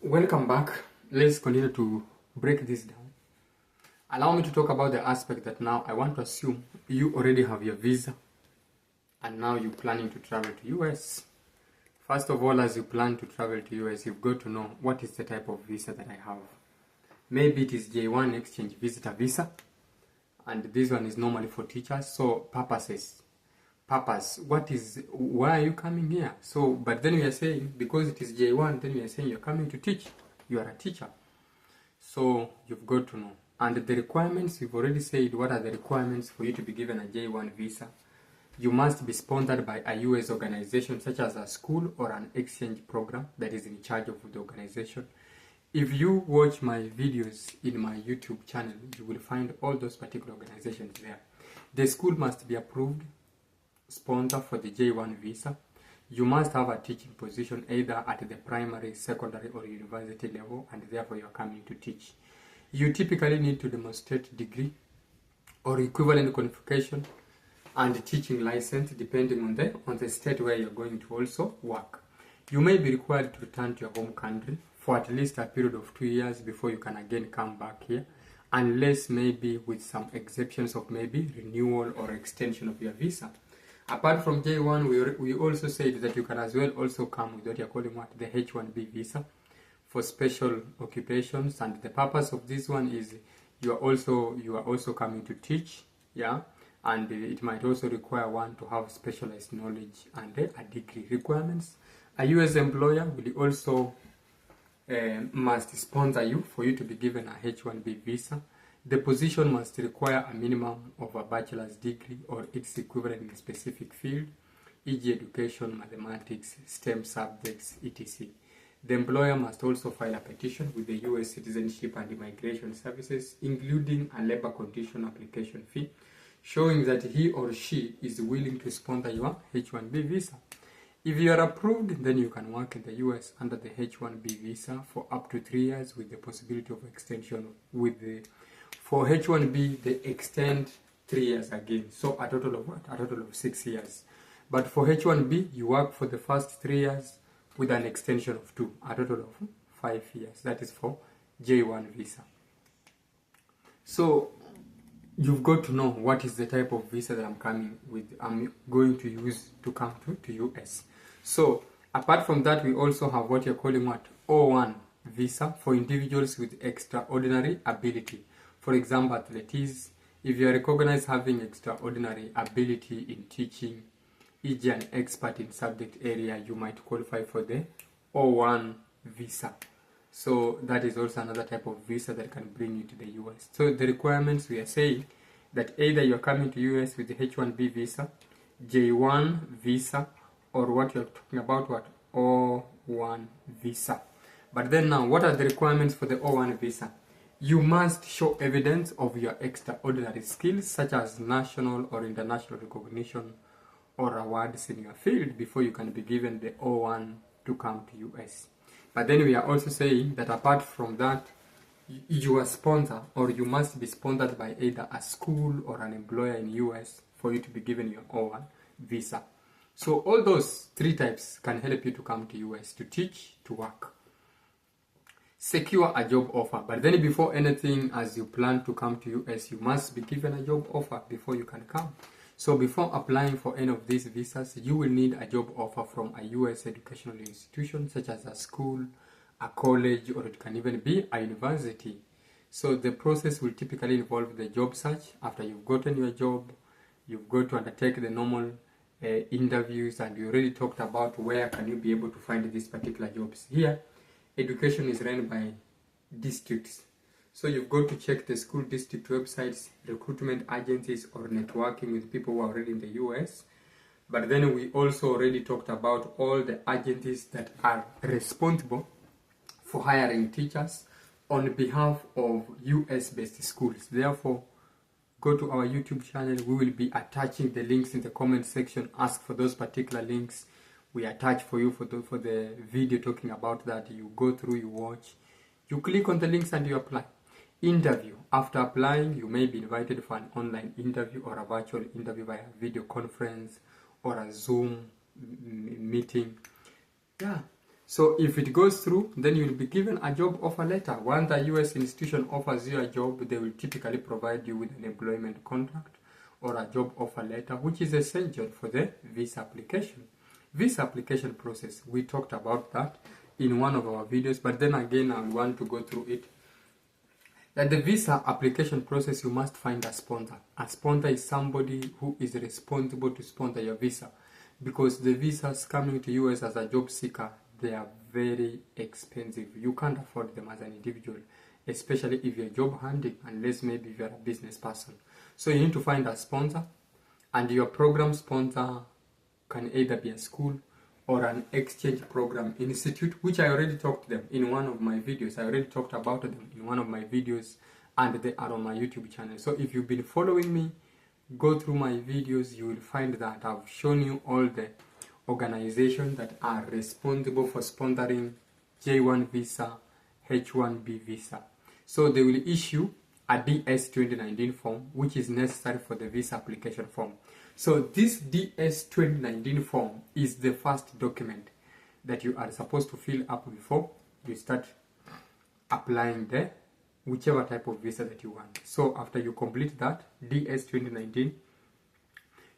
Welcome back. Let's continue to break this down. Allow me to talk about the aspect that now I want to assume you already have your visa and now you're planning to travel to US. First of all, as you plan to travel to US, you've got to know what is the type of visa that I have. Maybe it is J-1 exchange visitor visa, and this one is normally for teachers. So purpose, why are you coming here? So, but then we are saying, because it is J1, then we are saying you're coming to teach. You are a teacher. So you've got to know. And the requirements, we've already said what are the requirements for you to be given a J1 visa. You must be sponsored by a US organization such as a school or an exchange program that is in charge of the organization. If you watch my videos in my YouTube channel, you will find all those particular organizations there. The school must be approved sponsor for the J1 visa. You must have a teaching position either at the primary, secondary or university level, and therefore you are coming to teach. You typically need to demonstrate degree or equivalent qualification and teaching license depending on the state where you're going to also work. You may be required to return to your home country for at least a period of 2 years before you can again come back here, unless maybe with some exceptions of maybe renewal or extension of your visa. Apart from J1, we also said that you can as well also come with what you're calling the H1-B visa for special occupations, and the purpose of this one is you are also coming to teach, yeah, and it might also require one to have specialized knowledge and a degree requirements. A US employer will also must sponsor you for you to be given a H1-B visa. The position must require a minimum of a bachelor's degree or its equivalent in a specific field, e.g. education, mathematics, STEM subjects, etc. The employer must also file a petition with the US Citizenship and Immigration Services, including a labor condition application fee, showing that he or she is willing to sponsor your H1-B visa. If you are approved, then you can work in the US under the H1-B visa for up to 3 years with the possibility of extension for H1-B, they extend 3 years again. So a total of what? A total of 6 years. But for H1-B, you work for the first 3 years with an extension of 2, a total of 5 years. That is for J1 visa. So you've got to know what is the type of visa that I'm going to use to come to US. So apart from that, we also have what you're calling O-1 visa for individuals with extraordinary ability. For example, athletics. If you are recognized having extraordinary ability in teaching, e.g. an expert in subject area, you might qualify for the O1 visa. So that is also another type of visa that can bring you to the US. So the requirements, we are saying that either you're coming to US with the H1-B visa, J1 visa, or what you're talking about, O1 visa. But then now, what are the requirements for the O1 visa? You must show evidence of your extraordinary skills, such as national or international recognition or awards in your field, before you can be given the O1 to come to US. But then we are also saying that apart from that, you are sponsored, or you must be sponsored by either a school or an employer in US for you to be given your O1 visa. So all those 3 types can help you to come to US to teach, to work. Secure a job offer. But then before anything, as you plan to come to US, you must be given a job offer before you can come. So before applying for any of these visas, you will need a job offer from a US educational institution such as a school, a college, or it can even be a university. So the process will typically involve the job search. After you've gotten your job, you've got to undertake the normal interviews, and we already talked about where can you be able to find these particular jobs. Here, education is run by districts. So you've got to check the school district websites, recruitment agencies, or networking with people who are already in the US. But then we also already talked about all the agencies that are responsible for hiring teachers on behalf of US-based schools. Therefore, go to our YouTube channel. We will be attaching the links in the comment section. Ask for those particular links. We attach for you for the video talking about that. You go through, you watch, you click on the links and you apply. Interview. After applying, you may be invited for an online interview or a virtual interview via video conference or a Zoom meeting. Yeah. So if it goes through, then you will be given a job offer letter. Once the US institution offers you a job, they will typically provide you with an employment contract or a job offer letter, which is essential for the visa application. Visa application process, we talked about that in one of our videos, but then again I want to go through it. That the visa application process, you must find a sponsor. A sponsor is somebody who is responsible to sponsor your visa, because the visas coming to US as a job seeker, they are very expensive. You can't afford them as an individual, especially if you're job hunting, unless maybe if you're a business person. So you need to find a sponsor, and your program sponsor can either be a school or an exchange program institute, which I already talked them in one of my videos. I already talked about them in one of my videos, and they are on my YouTube channel. So if you've been following me, go through my videos, you will find that I've shown you all the organizations that are responsible for sponsoring J-1 visa, H1-B visa. So they will issue a DS 2019 form, which is necessary for the visa application form. So this DS 2019 form is the first document that you are supposed to fill up before you start applying the whichever type of visa that you want. So after you complete that DS 2019,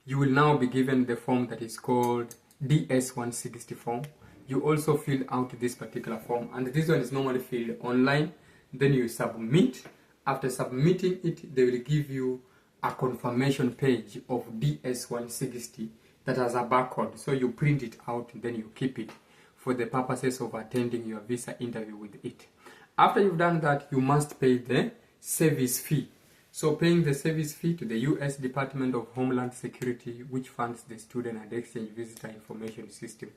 you will now be given the form that is called DS 160 form. You also fill out this particular form, and this one is normally filled online. Then you submit. After submitting it, they will give you a confirmation page of DS 160 that has a barcode. So you print it out and then you keep it for the purposes of attending your visa interview with it. After you've done that, you must pay the service fee. So paying the service fee to the US Department of Homeland Security, which funds the Student and Exchange Visitor Information System.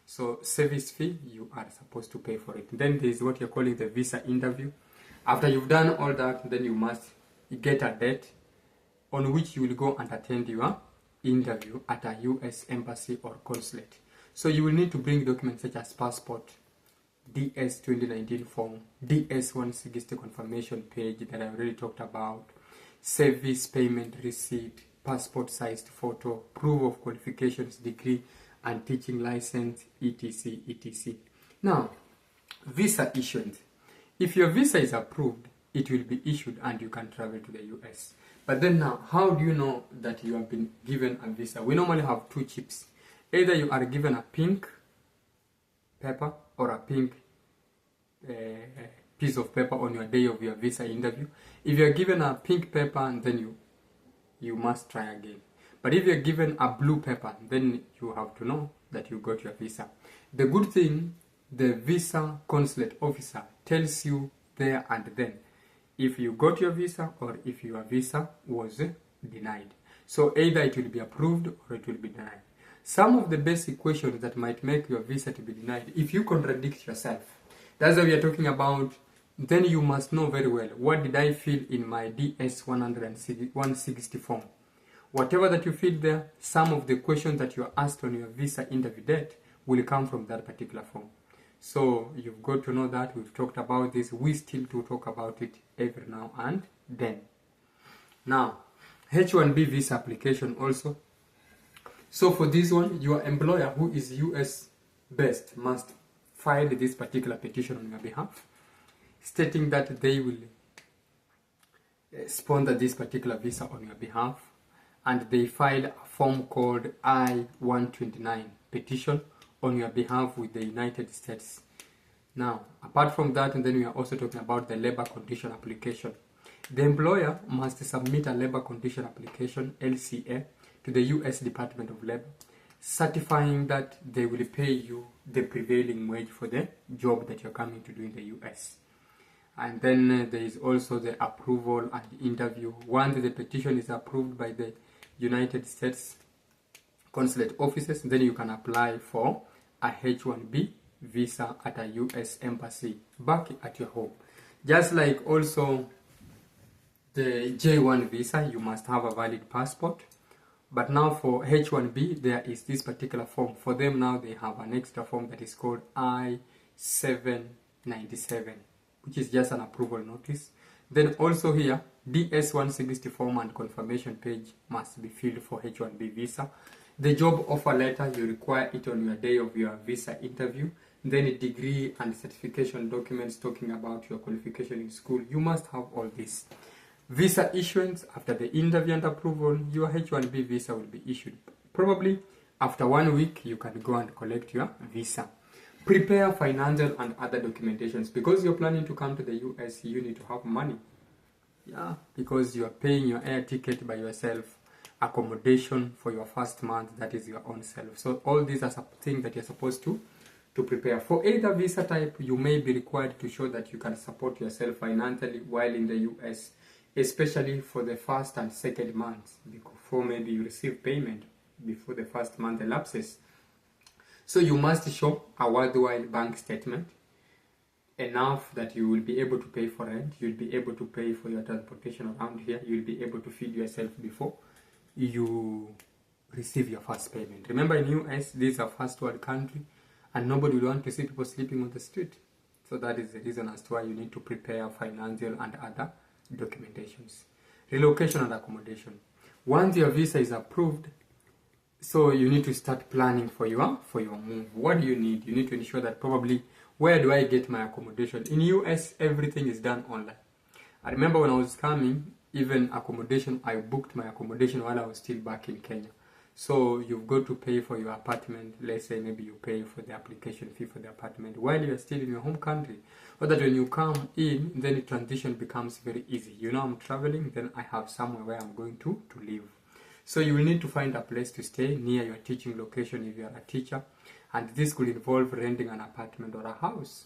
So service fee, you are supposed to pay for it. Then there is what you're calling the visa interview. After you've done all that, then you must get a date on which you will go and attend your interview at a US embassy or consulate. So you will need to bring documents such as passport, DS 2019 form, DS 160 confirmation page that I already talked about, service payment receipt, passport sized photo, proof of qualifications, degree and teaching license, etc, etc. Now, visa issuance. If your visa is approved, it will be issued and you can travel to the US. But then now, how do you know that you have been given a visa? We normally have two chips. Either you are given a pink paper or a pink piece of paper on your day of your visa interview. If you are given a pink paper, then you must try again. But if you are given a blue paper, then you have to know that you got your visa. The good thing, the visa consulate officer tells you there and then if you got your visa or if your visa was denied. So either it will be approved or it will be denied. Some of the basic questions that might make your visa to be denied, if you contradict yourself, that's what we are talking about, then you must know very well, what did I fill in my DS 160 form? Whatever that you fill there, some of the questions that you are asked on your visa interview date will come from that particular form. So you've got to know that. We've talked about this. We still do talk about it every now and then. Now, H1-B visa application also. So for this one, your employer who is US based must file this particular petition on your behalf, stating that they will sponsor this particular visa on your behalf, and they file a form called I-129 petition on your behalf with the United States. Now, apart from that, and then we are also talking about the labor condition application. The employer must submit a labor condition application, LCA, to the US Department of Labor, certifying that they will pay you the prevailing wage for the job that you're coming to do in the US. And then there is also the approval and interview. Once the petition is approved by the United States consulate offices, then you can apply for a H1-B visa at a US embassy back at your home. Just like also the J-1 visa, you must have a valid passport. But now for H1-B, there is this particular form. For them now, they have an extra form that is called I-797, which is just an approval notice. Then also here, DS-160 form and confirmation page must be filled for H1-B visa. The job offer letter, you require it on your day of your visa interview. then a degree and certification documents talking about your qualification in school. You must have all this. Visa issuance, after the interview and approval, your H1-B visa will be issued. Probably after 1 week, you can go and collect your visa. Prepare financial and other documentations. Because you're planning to come to the US, you need to have money. Yeah, because you are paying your air ticket by yourself, accommodation for your first month, that is your own self. So all these are things that you're supposed to prepare. For either visa type, you may be required to show that you can support yourself financially while in the US, especially for the first and second months, before maybe you receive payment before the first month elapses. So you must show a worthwhile bank statement, enough that you will be able to pay for rent, you'll be able to pay for your transportation around here, you'll be able to feed yourself before you receive your first payment. Remember, in US, this is a first world country, and nobody will want to see people sleeping on the street. So that is the reason as to why you need to prepare financial and other documentations. Relocation and accommodation. Once your visa is approved, so you need to start planning for your move. What do you need? You need to ensure that probably, where do I get my accommodation? In US, everything is done online. I remember when I was coming, even accommodation, I booked my accommodation while I was still back in Kenya. So you've got to pay for your apartment. Let's say maybe you pay for the application fee for the apartment while you're still in your home country. So that when you come in, then the transition becomes very easy. You know, I'm traveling, then I have somewhere where I'm going to live. So you will need to find a place to stay near your teaching location if you are a teacher. And this could involve renting an apartment or a house,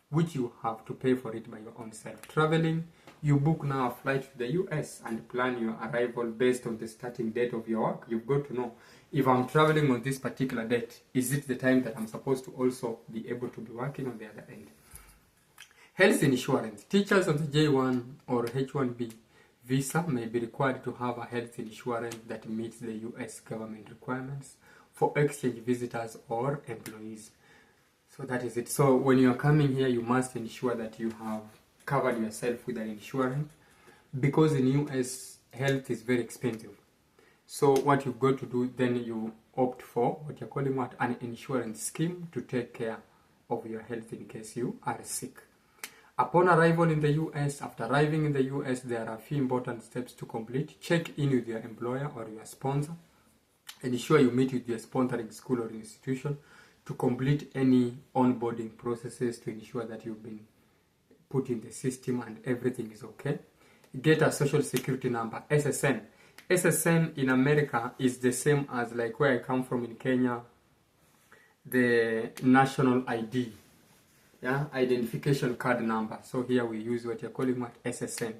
which you have to pay for it by your own self. Traveling, you book now a flight to the US and plan your arrival based on the starting date of your work. You've got to know, if I'm traveling on this particular date, is it the time that I'm supposed to also be able to be working on the other end? Health insurance. Teachers on the J-1 or H1-B visa may be required to have a health insurance that meets the US government requirements for exchange visitors or employees. So that is it. So when you are coming here, you must ensure that you have covered yourself with an insurance, because in US, health is very expensive. So what you've got to do, then you opt for what you're calling an insurance scheme to take care of your health in case you are sick. Upon arrival in the US, after arriving in the US, there are a few important steps to complete. Check in with your employer or your sponsor. Ensure you meet with your sponsoring school or institution to complete any onboarding processes to ensure that you've been put in the system and everything is okay. Get a social security number, SSN. SSN in America is the same as like where I come from in Kenya, the national ID. Yeah, identification card number. So here we use what you're calling SSN.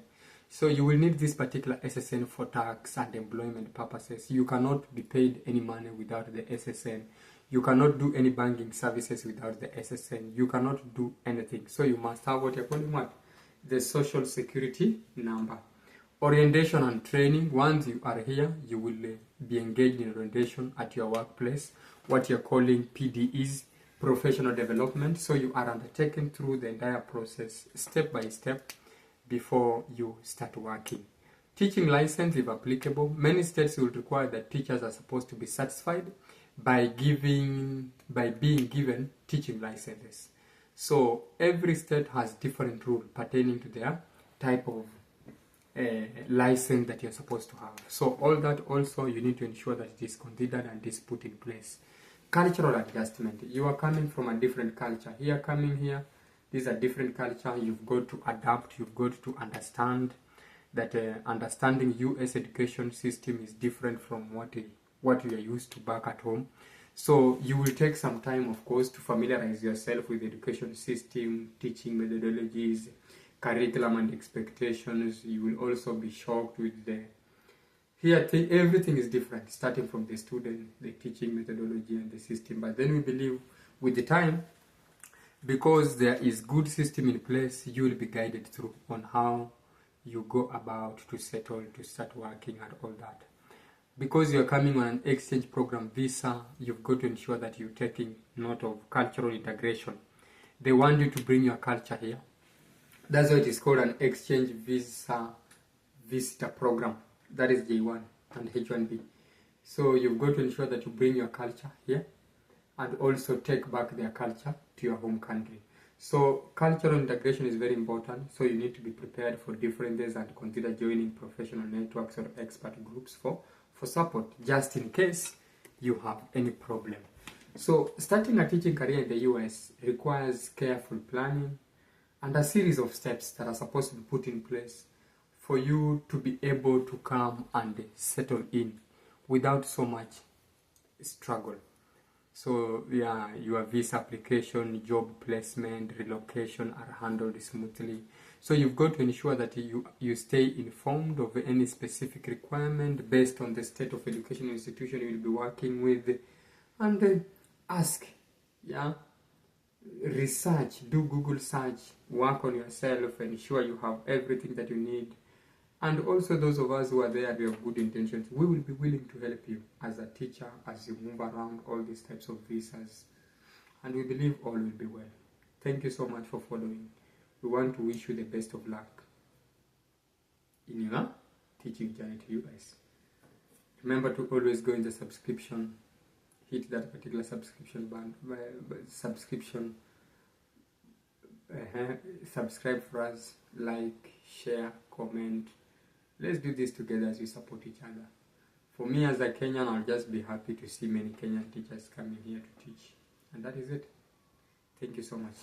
So you will need this particular SSN for tax and employment purposes. You cannot be paid any money without the SSN. You cannot do any banking services without the SSN. You cannot do anything. So you must have what you're calling the social security number. Orientation and training. Once you are here, you will be engaged in orientation at your workplace. What you're calling PDEs, professional development. So you are undertaken through the entire process step by step before you start working. Teaching license if applicable. Many states will require that teachers are supposed to be satisfied by being given teaching licenses. So every state has different rules pertaining to their type of license that you're supposed to have. So all that also you need to ensure that it is considered and is put in place. Cultural adjustment. You are coming from a different culture. Here, coming here, this is a different culture. You've got to adapt. You've got to understand that understanding US education system is different from what you are used to back at home. So you will take some time, of course, to familiarize yourself with the education system, teaching methodologies, curriculum and expectations. You will also be shocked with here everything is different, starting from the student, the teaching methodology and the system. But then we believe with the time, because there is good system in place, you will be guided through on how you go about to settle, to start working and all that. Because you're coming on an exchange program visa, you've got to ensure that you're taking note of cultural integration. They want you to bring your culture here. That's why it is called an exchange visitor program. That is J1 and H1-B. So you've got to ensure that you bring your culture here. and also take back their culture to your home country. So cultural integration is very important, so you need to be prepared for differences and consider joining professional networks or expert groups for support, just in case you have any problem. So starting a teaching career in the US requires careful planning and a series of steps that are supposed to be put in place for you to be able to come and settle in without so much struggle. So yeah, your visa application, job placement, relocation are handled smoothly. So you've got to ensure that you stay informed of any specific requirement based on the state of education institution you'll be working with, and ask, yeah, research, do Google search, work on yourself, ensure you have everything that you need. And also those of us who are there, we have good intentions, we will be willing to help you as a teacher as you move around all these types of visas. And we believe all will be well. Thank you so much for following. We want to wish you the best of luck in your teaching journey to US. Remember to always go in the subscription, hit that particular subscription button, subscribe for us, like, share, comment. Let's do this together as we support each other. For me as a Kenyan, I'll just be happy to see many Kenyan teachers coming here to teach. And that is it. Thank you so much.